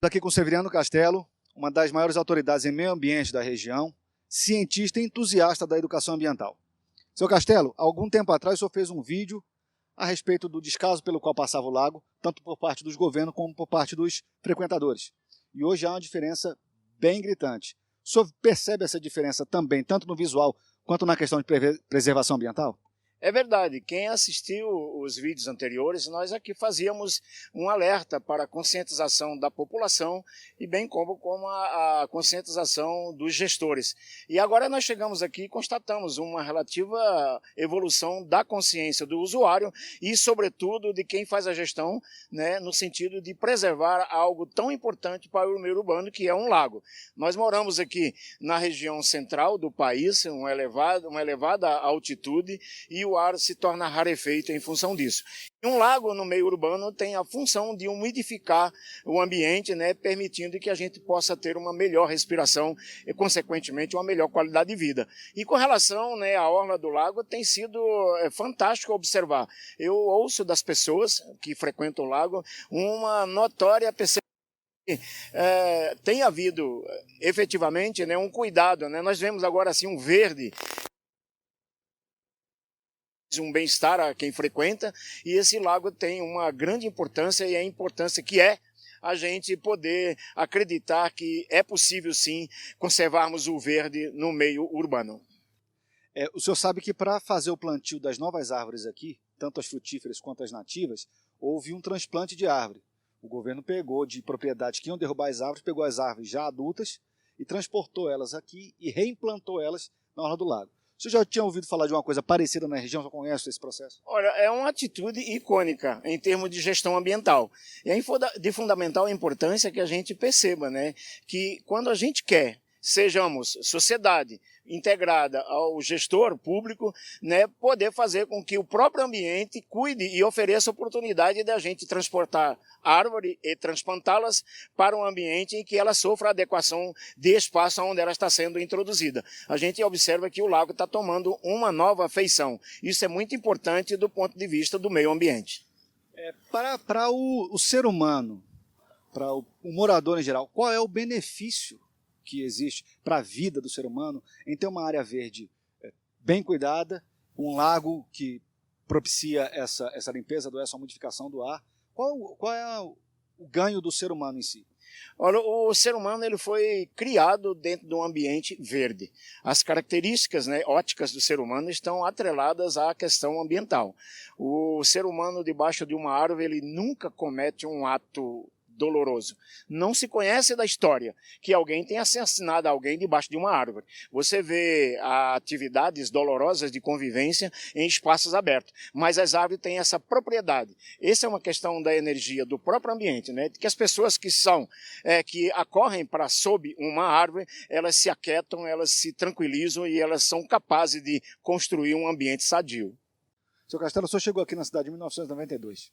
Aqui com Severiano Castelo, uma das maiores autoridades em meio ambiente da região, cientista e entusiasta da educação ambiental. Seu Castelo, há algum tempo atrás o senhor fez um vídeo a respeito do descaso pelo qual passava o lago, tanto por parte dos governos como por parte dos frequentadores. E hoje há uma diferença bem gritante. O senhor percebe essa diferença também, tanto no visual quanto na questão de preservação ambiental? É verdade, quem assistiu os vídeos anteriores, nós aqui fazíamos um alerta para a conscientização da população e bem como a conscientização dos gestores. E agora nós chegamos aqui e constatamos uma relativa evolução da consciência do usuário e, sobretudo, de quem faz a gestão, né, no sentido de preservar algo tão importante para o meio urbano, que é um lago. Nós moramos aqui na região central do país, uma elevada altitude, e o ar se torna rarefeito em função disso. E um lago no meio urbano tem a função de umidificar o ambiente, né, permitindo que a gente possa ter uma melhor respiração e, consequentemente, uma melhor qualidade de vida. E com relação, né, à orla do lago, tem sido fantástico observar. Eu ouço das pessoas que frequentam o lago uma notória percepção. Tem havido efetivamente, né, um cuidado, né? Nós vemos agora assim um verde, um bem-estar a quem frequenta, e esse lago tem uma grande importância, e a importância que é a gente poder acreditar que é possível sim conservarmos o verde no meio urbano. O senhor sabe que para fazer o plantio das novas árvores aqui, tanto as frutíferas quanto as nativas, houve um transplante de árvore. O governo pegou de propriedades que iam derrubar as árvores, pegou as árvores já adultas e transportou elas aqui e reimplantou elas na orla do lago. Você já tinha ouvido falar de uma coisa parecida na região? Já conhece esse processo? Olha, é uma atitude icônica em termos de gestão ambiental. E é de fundamental importância que a gente perceba, né, que quando a gente quer sejamos sociedade integrada ao gestor público, né, poder fazer com que o próprio ambiente cuide e ofereça oportunidade da gente transportar árvore e transplantá-las para um ambiente em que ela sofra adequação de espaço onde ela está sendo introduzida. A gente observa que o lago está tomando uma nova feição. Isso é muito importante do ponto de vista do meio ambiente. Para o ser humano, para o morador em geral, qual é o benefício que existe para a vida do ser humano em ter uma área verde bem cuidada, um lago que propicia essa limpeza, essa modificação do ar? Qual é o ganho do ser humano em si? Olha, o ser humano ele foi criado dentro de um ambiente verde. As características, né, óticas do ser humano estão atreladas à questão ambiental. O ser humano debaixo de uma árvore ele nunca comete um ato doloroso. Não se conhece da história que alguém tenha assassinado alguém debaixo de uma árvore. Você vê atividades dolorosas de convivência em espaços abertos, mas as árvores têm essa propriedade. Essa é uma questão da energia do próprio ambiente, né? Que as pessoas que acorrem para sob uma árvore, elas se aquietam, elas se tranquilizam e elas são capazes de construir um ambiente sadio. Seu Castelo, o senhor chegou aqui na cidade em 1992.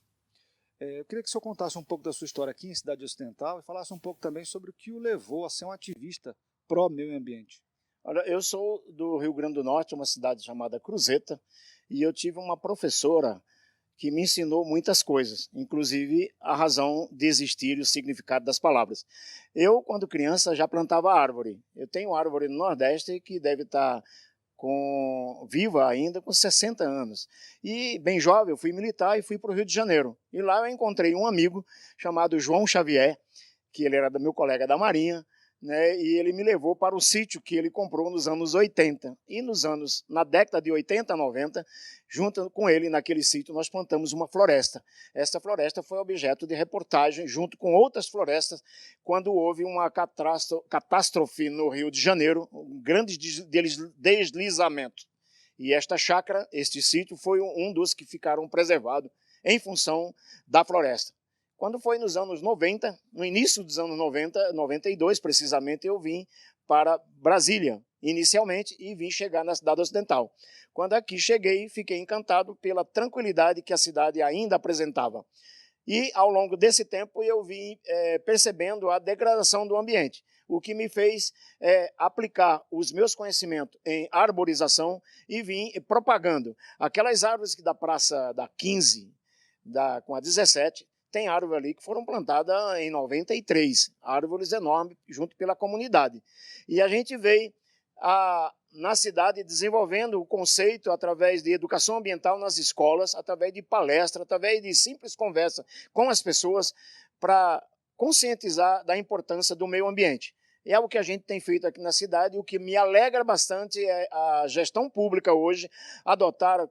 Eu queria que o senhor contasse um pouco da sua história aqui em Cidade Ocidental e falasse um pouco também sobre o que o levou a ser um ativista pró-meio ambiente. Olha, eu sou do Rio Grande do Norte, uma cidade chamada Cruzeta, e eu tive uma professora que me ensinou muitas coisas, inclusive a razão de existir e o significado das palavras. Eu, quando criança, já plantava árvore. Eu tenho árvore no Nordeste que deve estar viva ainda com 60 anos. E, bem jovem, eu fui militar e fui para o Rio de Janeiro. E lá eu encontrei um amigo chamado João Xavier, que ele era meu colega da Marinha, né, e ele me levou para um sítio que ele comprou nos anos 80. E na década de 80, 90, junto com ele, naquele sítio, nós plantamos uma floresta. Essa floresta foi objeto de reportagem, junto com outras florestas, quando houve uma catástrofe no Rio de Janeiro, um grande deslizamento. E esta chácara, este sítio, foi um dos que ficaram preservados em função da floresta. Quando foi nos anos 90, no início dos anos 90, 92 precisamente, eu vim para Brasília, inicialmente, e vim chegar na cidade ocidental. Quando aqui cheguei, fiquei encantado pela tranquilidade que a cidade ainda apresentava. E, ao longo desse tempo, eu vim percebendo a degradação do ambiente, o que me fez aplicar os meus conhecimentos em arborização e vim propagando aquelas árvores que da Praça da 15, com a 17, tem árvores ali que foram plantadas em 93, árvores enormes, junto pela comunidade. E a gente veio na cidade desenvolvendo o conceito através de educação ambiental nas escolas, através de palestra, através de simples conversa com as pessoas para conscientizar da importância do meio ambiente. É algo que a gente tem feito aqui na cidade, e o que me alegra bastante é a gestão pública hoje adotar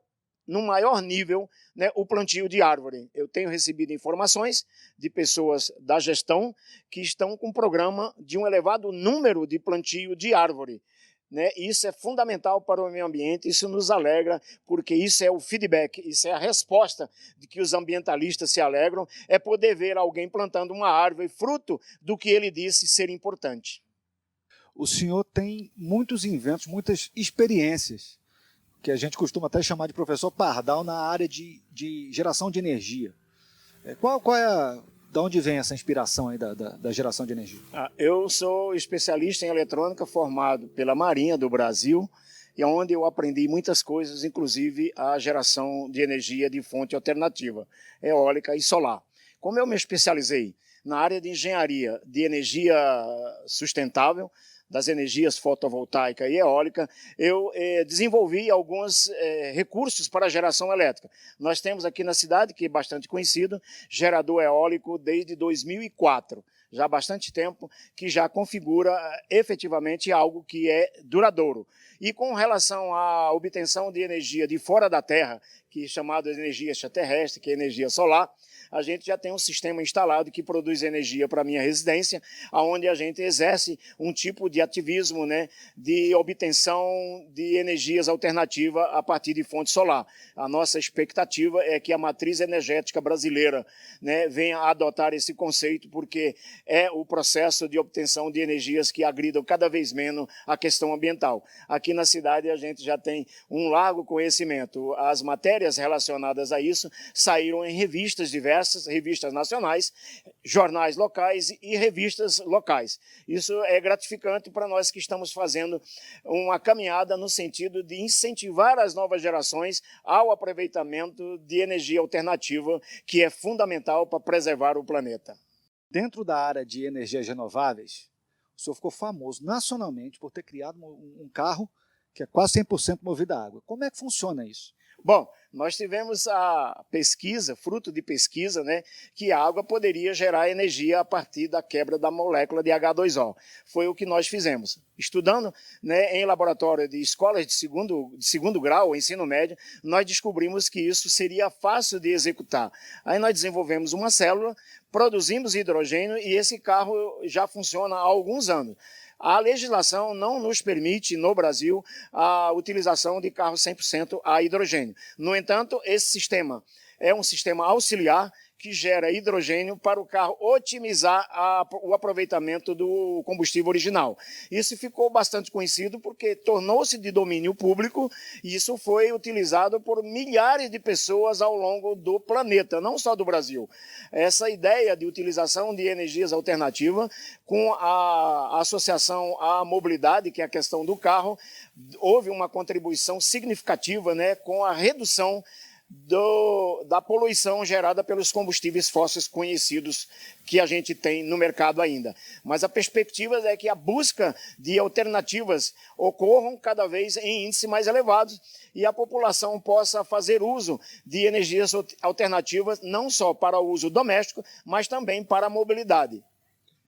no maior nível, né, o plantio de árvore. Eu tenho recebido informações de pessoas da gestão que estão com um programa de um elevado número de plantio de árvore. Né? Isso é fundamental para o meio ambiente, isso nos alegra, porque isso é o feedback, isso é a resposta de que os ambientalistas se alegram, é poder ver alguém plantando uma árvore, fruto do que ele disse ser importante. O senhor tem muitos inventos, muitas experiências, que a gente costuma até chamar de professor pardal na área de geração de energia. Da onde vem essa inspiração aí da geração de energia? Eu sou especialista em eletrônica formado pela Marinha do Brasil, e onde eu aprendi muitas coisas, inclusive a geração de energia de fonte alternativa, eólica e solar. Como eu me especializei na área de engenharia de energia sustentável, das energias fotovoltaica e eólica, eu desenvolvi alguns recursos para a geração elétrica. Nós temos aqui na cidade, que é bastante conhecido, gerador eólico desde 2004, já há bastante tempo, que já configura efetivamente algo que é duradouro. E com relação à obtenção de energia de fora da Terra, que é chamada de energia extraterrestre, que é energia solar, a gente já tem um sistema instalado que produz energia para a minha residência, onde a gente exerce um tipo de ativismo, né, de obtenção de energias alternativas a partir de fonte solar. A nossa expectativa é que a matriz energética brasileira, né, venha a adotar esse conceito, porque é o processo de obtenção de energias que agridam cada vez menos a questão ambiental. Aqui na cidade a gente já tem um largo conhecimento. As matérias relacionadas a isso saíram em revistas diversas, revistas nacionais, jornais locais e revistas locais. Isso é gratificante para nós que estamos fazendo uma caminhada no sentido de incentivar as novas gerações ao aproveitamento de energia alternativa, que é fundamental para preservar o planeta. Dentro da área de energias renováveis, o senhor ficou famoso nacionalmente por ter criado um carro que é quase 100% movido a água. Como é que funciona isso? Bom, nós tivemos a pesquisa, fruto de pesquisa, né, que a água poderia gerar energia a partir da quebra da molécula de H2O. Foi o que nós fizemos. Estudando, né, em laboratório de escolas de segundo grau, ensino médio, nós descobrimos que isso seria fácil de executar. Aí nós desenvolvemos uma célula, produzimos hidrogênio e esse carro já funciona há alguns anos. A legislação não nos permite, no Brasil, a utilização de carros 100% a hidrogênio. No entanto, esse sistema é um sistema auxiliar que gera hidrogênio para o carro otimizar o aproveitamento do combustível original. Isso ficou bastante conhecido porque tornou-se de domínio público e isso foi utilizado por milhares de pessoas ao longo do planeta, não só do Brasil. Essa ideia de utilização de energias alternativas com a associação à mobilidade, que é a questão do carro, houve uma contribuição significativa, né, com a redução da poluição gerada pelos combustíveis fósseis conhecidos que a gente tem no mercado ainda. Mas a perspectiva é que a busca de alternativas ocorram cada vez em índices mais elevados e a população possa fazer uso de energias alternativas não só para o uso doméstico, mas também para a mobilidade.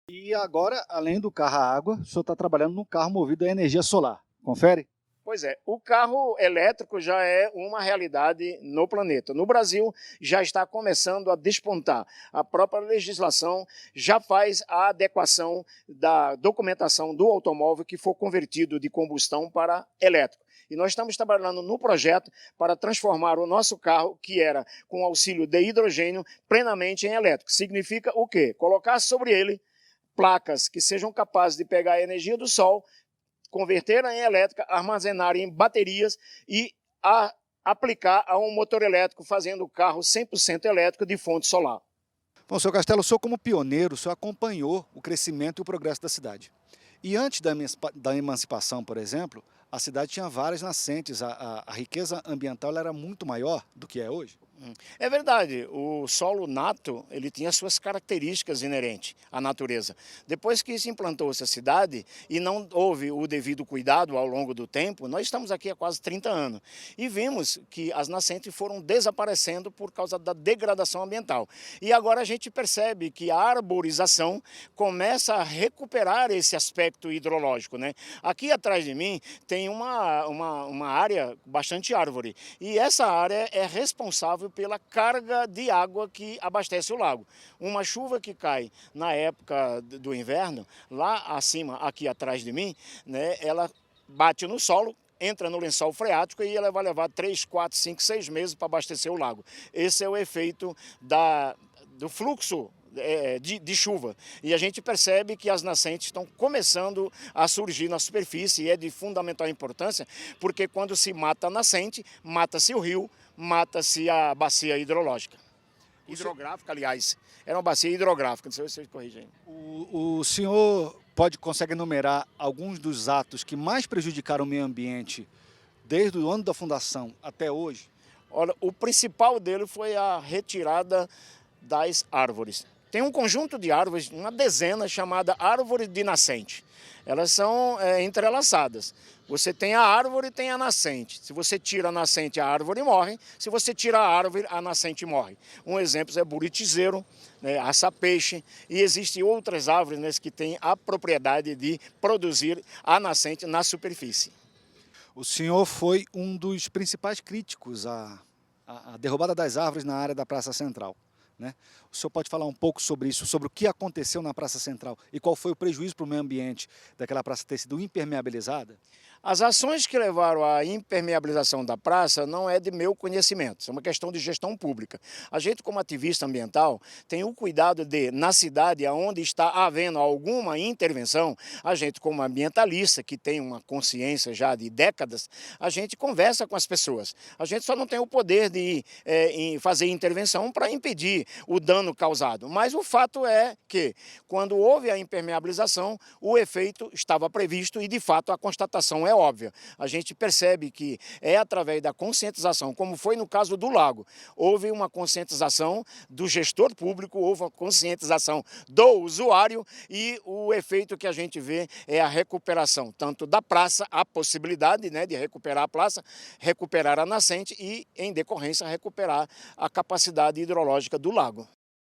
E agora, além do carro a água, o senhor está trabalhando num carro movido a energia solar. Confere? Pois é, o carro elétrico já é uma realidade no planeta. No Brasil, já está começando a despontar. A própria legislação já faz a adequação da documentação do automóvel que for convertido de combustão para elétrico. E nós estamos trabalhando no projeto para transformar o nosso carro, que era com auxílio de hidrogênio, plenamente em elétrico. Significa o quê? Colocar sobre ele placas que sejam capazes de pegar a energia do sol, converter em elétrica, armazenar em baterias e aplicar a um motor elétrico, fazendo o carro 100% elétrico de fonte solar. Bom, senhor Castelo, o senhor como pioneiro, o senhor acompanhou o crescimento e o progresso da cidade. E antes da emancipação, por exemplo, a cidade tinha várias nascentes, a riqueza ambiental era muito maior do que é hoje. É verdade, o solo nato, ele tinha suas características inerentes à natureza. Depois que se implantou-se a cidade e não houve o devido cuidado ao longo do tempo, nós estamos aqui há quase 30 anos e vimos que as nascentes foram desaparecendo por causa da degradação ambiental. E agora a gente percebe que a arborização começa a recuperar esse aspecto hidrológico, né? Aqui atrás de mim tem uma área bastante árvore e essa área é responsável pela carga de água que abastece o lago. Uma chuva que cai na época do inverno, lá acima, aqui atrás de mim, né, ela bate no solo, entra no lençol freático e ela vai levar 3, 4, 5, 6 meses para abastecer o lago. Esse é o efeito do fluxo de chuva. E a gente percebe que as nascentes estão começando a surgir na superfície e é de fundamental importância, porque quando se mata a nascente, mata-se o rio, mata-se a bacia hidrológica. Hidrográfica, aliás. Era uma bacia hidrográfica, não sei se vocês corrigem. O senhor consegue enumerar alguns dos atos que mais prejudicaram o meio ambiente desde o ano da fundação até hoje? Olha, o principal dele foi a retirada das árvores. Tem um conjunto de árvores, uma dezena, chamada árvore de nascente. Elas são entrelaçadas. Você tem a árvore e tem a nascente. Se você tira a nascente, a árvore morre. Se você tira a árvore, a nascente morre. Um exemplo é buritizeiro, né, aça-peixe, e existem outras árvores, né, que têm a propriedade de produzir a nascente na superfície. O senhor foi um dos principais críticos à derrubada das árvores na área da Praça Central, né? O senhor pode falar um pouco sobre isso, sobre o que aconteceu na Praça Central e qual foi o prejuízo para o meio ambiente daquela praça ter sido impermeabilizada? As ações que levaram à impermeabilização da praça não é de meu conhecimento, isso é uma questão de gestão pública. A gente, como ativista ambiental, tem o cuidado de, na cidade onde está havendo alguma intervenção, a gente, como ambientalista, que tem uma consciência já de décadas, a gente conversa com as pessoas. A gente só não tem o poder de fazer intervenção para impedir o dano causado. Mas o fato é que, quando houve a impermeabilização, o efeito estava previsto e, de fato, a constatação é óbvia. A gente percebe que é através da conscientização, como foi no caso do lago. Houve uma conscientização do gestor público, houve uma conscientização do usuário e o efeito que a gente vê é a recuperação, tanto da praça, a possibilidade, né, de recuperar a praça, recuperar a nascente e, em decorrência, recuperar a capacidade hidrológica do lago.